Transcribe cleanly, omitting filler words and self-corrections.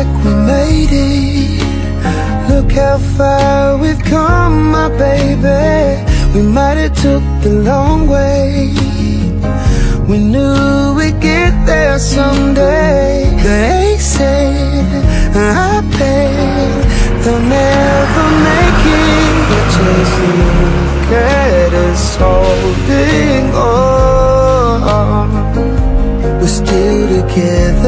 like we made it. Look how far we've come, my baby. We might have took the long way. We knew we'd get there someday. They said, I bet they'll never make it. But just look at us holding on. We're still together.